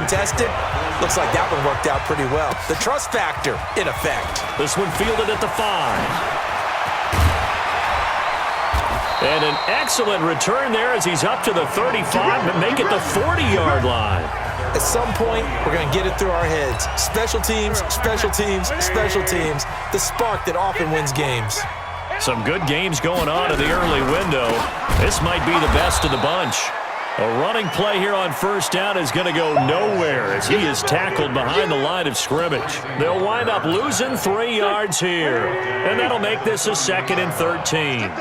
contested. Looks like that one worked out pretty well. The trust factor in effect. This one fielded at the 5. And an excellent return there as he's up to the 35, but make it the 40-yard line. At some point, we're going to get it through our heads. Special teams, special teams, special teams. The spark that often wins games. Some good games going on in the early window. This might be the best of the bunch. A running play here on first down is going to go nowhere as he is tackled behind the line of scrimmage. They'll wind up losing 3 yards here, and that'll make this a 2nd and 13.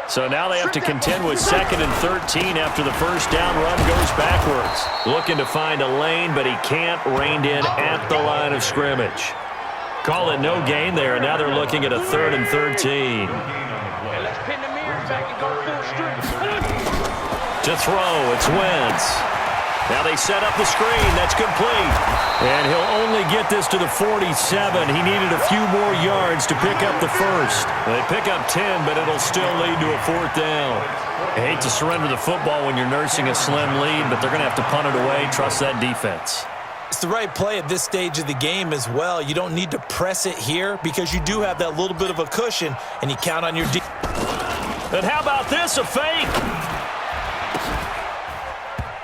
So now they have to contend with 2nd and 13 after the first down run goes backwards. Looking to find a lane, but he can't. Reined in at the line of scrimmage. Call it no gain there, and now they're looking at a 3rd and 13. To throw, it's Wentz. Now they set up the screen. That's complete. And he'll only get this to the 47. He needed a few more yards to pick up the first. They pick up 10, but it'll still lead to a 4th down. I hate to surrender the football when you're nursing a slim lead, but they're going to have to punt it away. Trust that defense. It's the right play at this stage of the game as well. You don't need to press it here because you do have that little bit of a cushion, and you count on your And how about this, a fake?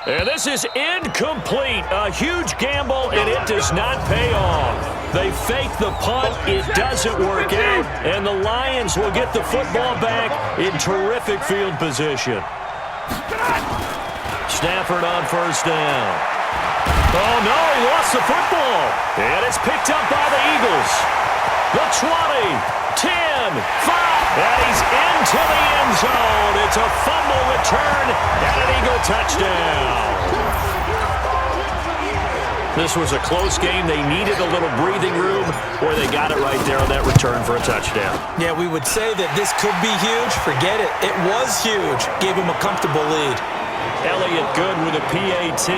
And this is incomplete. A huge gamble, and it does not pay off. They fake the punt. It doesn't work out, and the Lions will get the football back in terrific field position. Stafford on first down. Oh, no, he lost the football. And it's picked up by the Eagles. The 20, 10, 5. And he's into the end zone. It's a fumble return and an Eagle touchdown. This was a close game. They needed a little breathing room, or they got it right there on that return for a touchdown. Yeah, we would say that this could be huge. Forget it. It was huge. Gave him a comfortable lead. Elliott good with a PAT,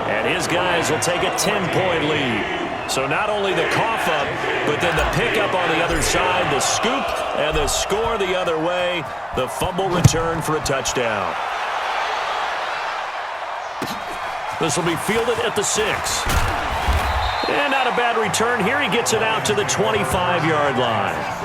and his guys will take a 10-point lead. So not only the cough up, but then the pickup on the other side, the scoop, and the score the other way. The fumble return for a touchdown. This will be fielded at the 6. And not a bad return here. He gets it out to the 25-yard line.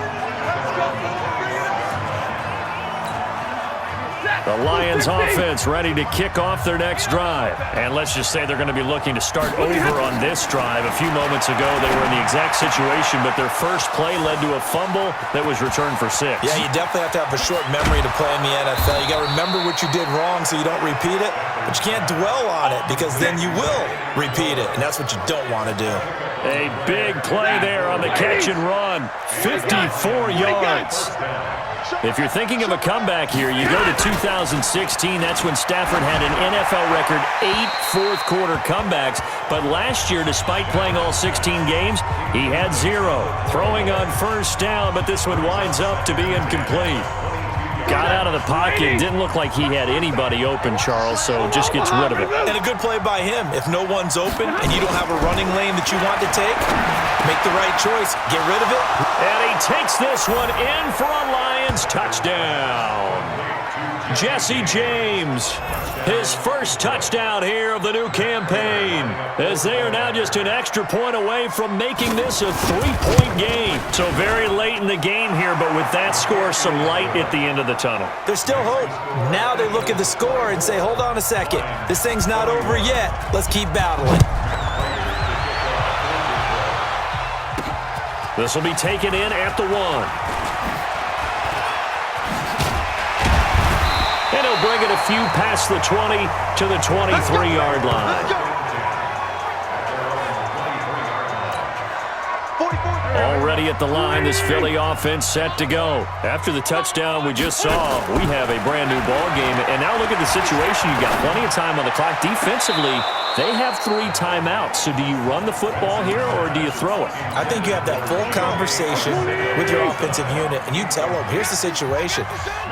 The Lions offense ready to kick off their next drive. And let's just say they're going to be looking to start over on this drive. A few moments ago, they were in the exact situation, but their first play led to a fumble that was returned for 6. Yeah, you definitely have to have a short memory to play in the NFL. You got to remember what you did wrong so you don't repeat it, but you can't dwell on it because then you will repeat it, and that's what you don't want to do. A big play there on the catch and run. 54 yards. If you're thinking of a comeback here, you go to 2016. That's when Stafford had an NFL record 8 fourth-quarter comebacks. But last year, despite playing all 16 games, he had 0. Throwing on first down, but this one winds up to be incomplete. Got out of the pocket. Didn't look like he had anybody open, Charles, so just gets rid of it. And a good play by him. If no one's open and you don't have a running lane that you want to take, make the right choice. Get rid of it. And he takes this one in for a Lions touchdown. Jesse James, his first touchdown here of the new campaign, as they are now just an extra point away from making this a 3-point game. So very late in the game here, but with that score, some light at the end of the tunnel. There's still hope. Now they look at the score and say, hold on a second. This thing's not over yet. Let's keep battling. This will be taken in at the 1. And he'll bring it a few past the 20 to the 23-yard line. Already at the line, this Philly offense set to go. After the touchdown we just saw, we have a brand-new ball game. And now look at the situation. You've got plenty of time on the clock. Defensively, they have 3 timeouts. So do you run the football here or do you throw it? I think you have that full conversation with your offensive unit, and you tell them, here's the situation.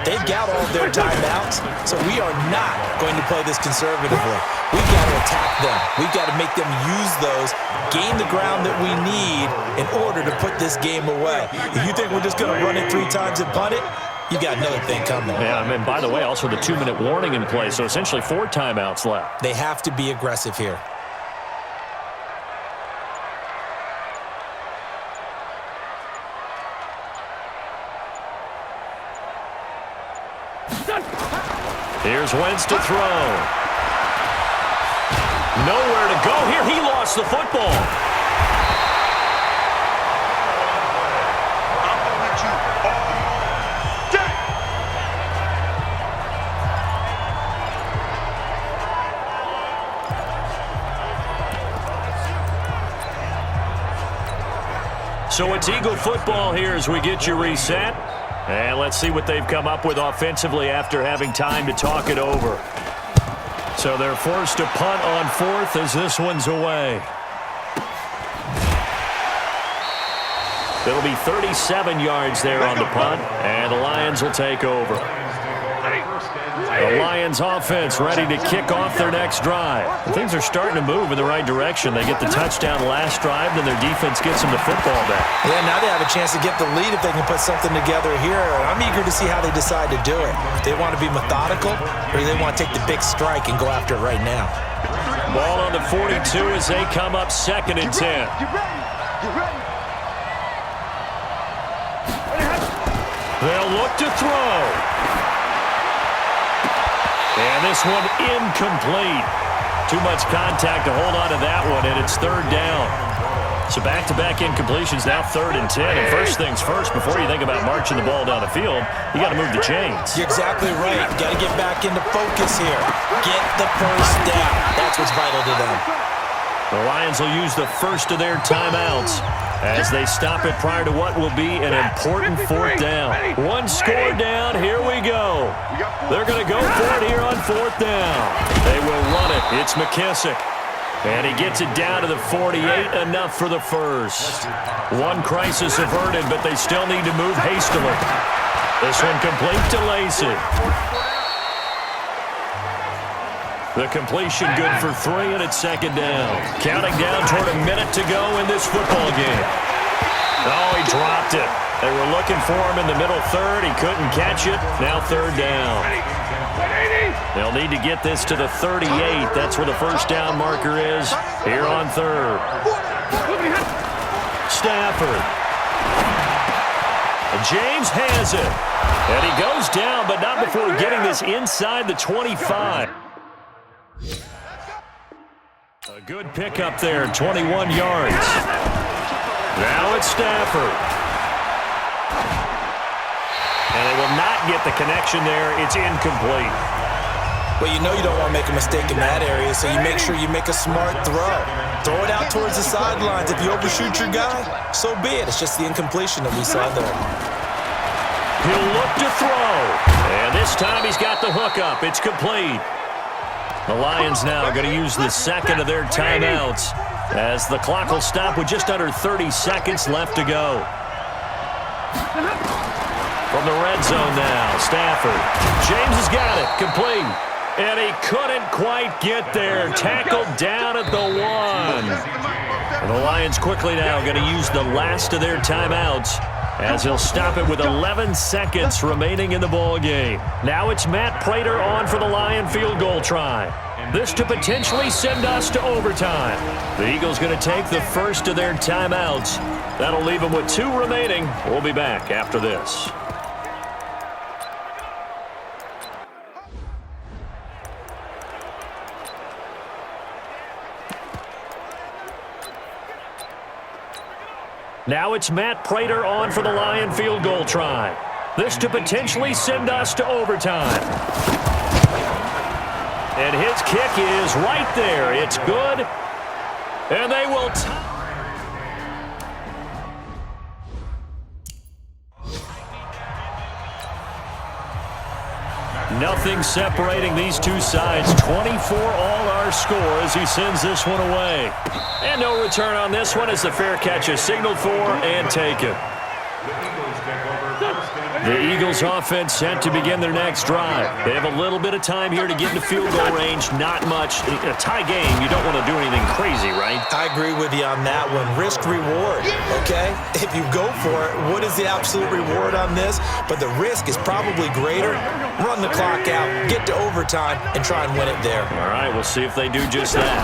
They've got all of their timeouts, so we are not going to play this conservatively. We've got to attack them. We've got to make them use those, gain the ground that we need in order to put this game away. If you think we're just going to run it 3 times and punt it, you got another thing coming. Yeah, and by the way, also the 2-minute warning in play, so essentially 4 timeouts left. They have to be aggressive here. Here's Wentz to throw. Nowhere to go here. He lost the football. So it's Eagle football here as we get you reset. And let's see what they've come up with offensively after having time to talk it over. So they're forced to punt on fourth as this one's away. It'll be 37 yards there on the punt, and the Lions will take over. The Lions offense ready to kick off their next drive. Things are starting to move in the right direction. They get the touchdown last drive, then their defense gets them the football back. Yeah, now they have a chance to get the lead if they can put something together here. I'm eager to see how they decide to do it. If they want to be methodical, or do they want to take the big strike and go after it right now? Ball on the 42 as they come up 2nd and 10. They'll look to throw. And this one incomplete. Too much contact to hold on to that one, and it's 3rd down. So back-to-back incompletions, now 3rd and 10. And first things first, before you think about marching the ball down the field, you got to move the chains. You're exactly right. Got to get back into focus here. Get the first down. That's what's vital to them. The Lions will use the first of their timeouts as they stop it prior to what will be an important 4th down. One score down. Here we go. They're going to go for it here on 4th down. They will run it. It's McKissick. And he gets it down to the 48, enough for the first. One crisis averted, but they still need to move hastily. This one complete to Lacey. The completion good for 3, and it's 2nd down. Counting down toward a minute to go in this football game. Oh, he dropped it. They were looking for him in the middle 3rd. He couldn't catch it. Now 3rd down. They'll need to get this to the 38. That's where the first down marker is here on 3rd. Stafford. And James has it. And he goes down, but not before getting this inside the 25. A good pickup there, 21 yards. Now it's Stafford. And they will not get the connection there. It's incomplete. Well, you know you don't want to make a mistake in that area, so you make sure you make a smart throw. Throw it out towards the sidelines. If you overshoot your guy, so be it. It's just the incompletion that we saw there. He'll look to throw. And this time he's got the hook up. It's complete. The Lions now going to use the second of their timeouts as the clock will stop with just under 30 seconds left to go. From the red zone now, Stafford. James has got it, complete. And he couldn't quite get there. Tackled down at the 1. And the Lions quickly now going to use the last of their timeouts as he'll stop it with 11 seconds remaining in the ball game. Now it's Matt Prater on for the Lion field goal try. This to potentially send us to overtime. The Eagles going to take the first of their timeouts. That'll leave them with 2 remaining. We'll be back after this. Now it's Matt Prater on for the Lion field goal try. This to potentially send us to overtime. And his kick is right there. It's good. And they will nothing separating these two sides. 24 all our score as he sends this one away. And no return on this one as the fair catch is signaled for and taken. The Eagles offense set to begin their next drive. They have a little bit of time here to get into field goal range. Not much. In a tie game, you don't want to do anything crazy, right? I agree with you on that one. Risk reward, okay? If you go for it, what is the absolute reward on this? But the risk is probably greater. Run the clock out, get to overtime, and try and win it there. All right, we'll see if they do just that.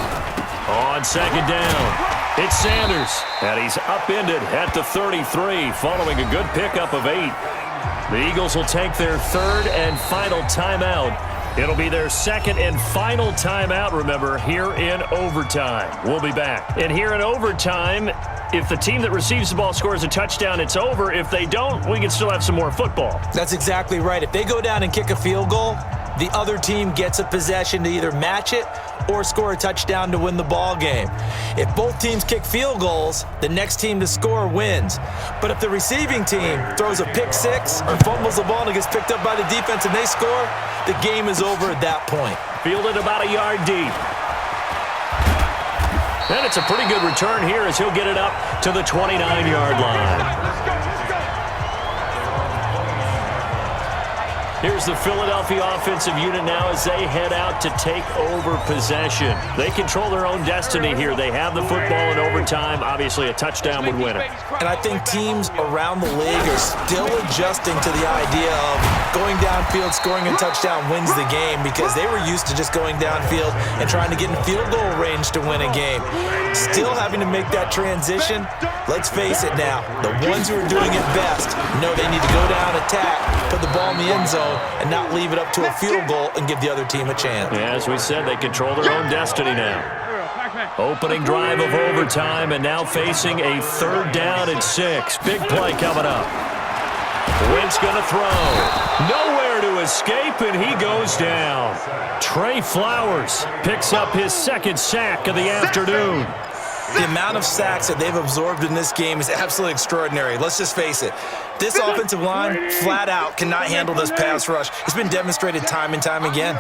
On second down, it's Sanders. And he's upended at the 33 following a good pickup of 8. The Eagles will take their third and final timeout. It'll be their second and final timeout, remember, here in overtime. We'll be back. And here in overtime, if the team that receives the ball scores a touchdown, it's over. If they don't, we can still have some more football. That's exactly right. If they go down and kick a field goal, the other team gets a possession to either match it or score a touchdown to win the ball game. If both teams kick field goals, the next team to score wins. But if the receiving team throws a pick six or fumbles the ball and it gets picked up by the defense and they score, the game is over at that point. Fielded about a yard deep. And it's a pretty good return here as he'll get it up to the 29-yard line. Here's the Philadelphia offensive unit now as they head out to take over possession. They control their own destiny here. They have the football in overtime. Obviously, a touchdown would win it. And I think teams around the league are still adjusting to the idea of going downfield, scoring a touchdown wins the game because they were used to just going downfield and trying to get in field goal range to win a game. Still having to make that transition. Let's face it now, the ones who are doing it best know they need to go down, attack, put the ball in the end zone, and not leave it up to a field goal and give the other team a chance. Yeah, as we said, they control their own destiny now. Opening drive of overtime and now facing a third down and 6. Big play coming up. Wentz going to throw. Nowhere to escape, and he goes down. Trey Flowers picks up his second sack of the afternoon. The amount of sacks that they've absorbed in this game is absolutely extraordinary. Let's just face it. This offensive line, flat out, cannot handle this pass rush. It's been demonstrated time and time again.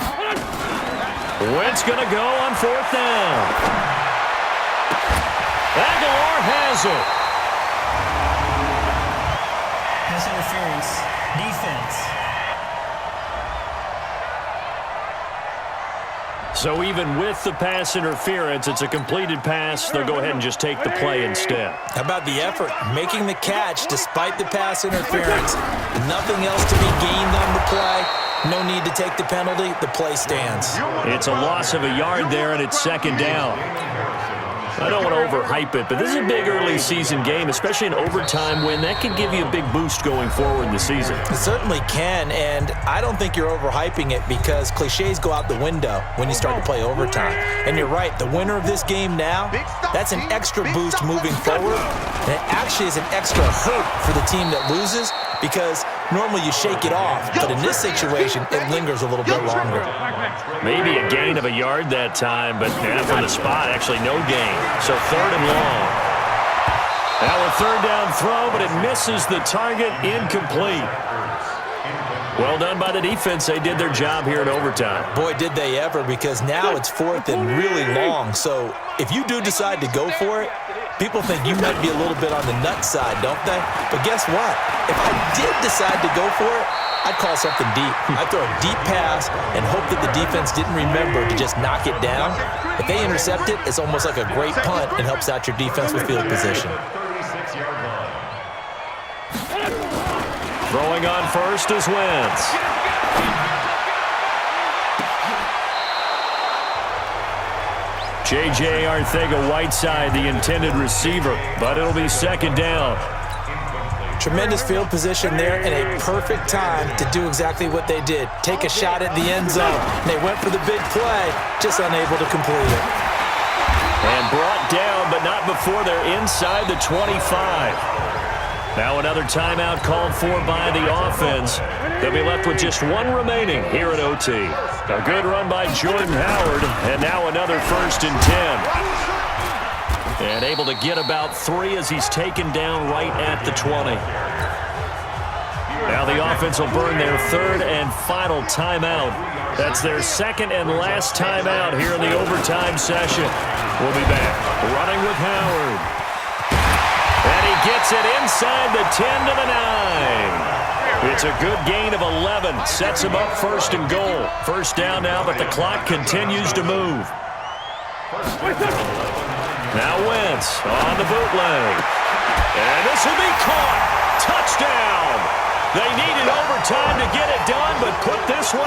Wentz going to go on fourth down. Aguilar has it. Pass interference. Defense. So even with the pass interference, it's a completed pass. They'll go ahead and just take the play instead. How about the effort? Making the catch despite the pass interference. Nothing else to be gained on the play. No need to take the penalty. The play stands. It's a loss of a yard there, and it's second down. I don't want to overhype it, but this is a big early season game, especially an overtime win. That can give you a big boost going forward in the season. It certainly can, and I don't think you're overhyping it because cliches go out the window when you start to play overtime. And you're right, the winner of this game now, that's an extra boost moving forward, and it actually is an extra hurt for the team that loses because normally you shake it off, but in this situation, it lingers a little bit longer. Maybe a gain of a yard that time, but from the spot, actually no gain. So third and long. Now a third down throw, but it misses the target, incomplete. Well done by the defense. They did their job here in overtime. Boy, did they ever, because now it's fourth and really long. So if you do decide to go for it, people think you might be a little bit on the nut side, don't they? But guess what? If I did decide to go for it, I'd call something deep. I'd throw a deep pass and hope that the defense didn't remember to just knock it down. If they intercept it, it's almost like a great punt and helps out your defense with field position. Throwing on first is Wentz. J.J. Arcega-Whiteside, the intended receiver, but it'll be second down. Tremendous field position there and a perfect time to do exactly what they did. Take a shot at the end zone. And they went for the big play, just unable to complete it. And brought down, but not before they're inside the 25. Now another timeout called for by the offense. They'll be left with just one remaining here at OT. A good run by Jordan Howard, and now another 1st and 10. And able to get about 3 as he's taken down right at the 20. Now the offense will burn their third and final timeout. That's their second and last timeout here in the overtime session. We'll be back running with Howard. And he gets it inside the 10 to the 9. It's a good gain of 11. Sets him up 1st and goal. First down now, but the clock continues to move. Now Wentz on the bootleg. And this will be caught. Touchdown. They needed overtime to get it done, but put this one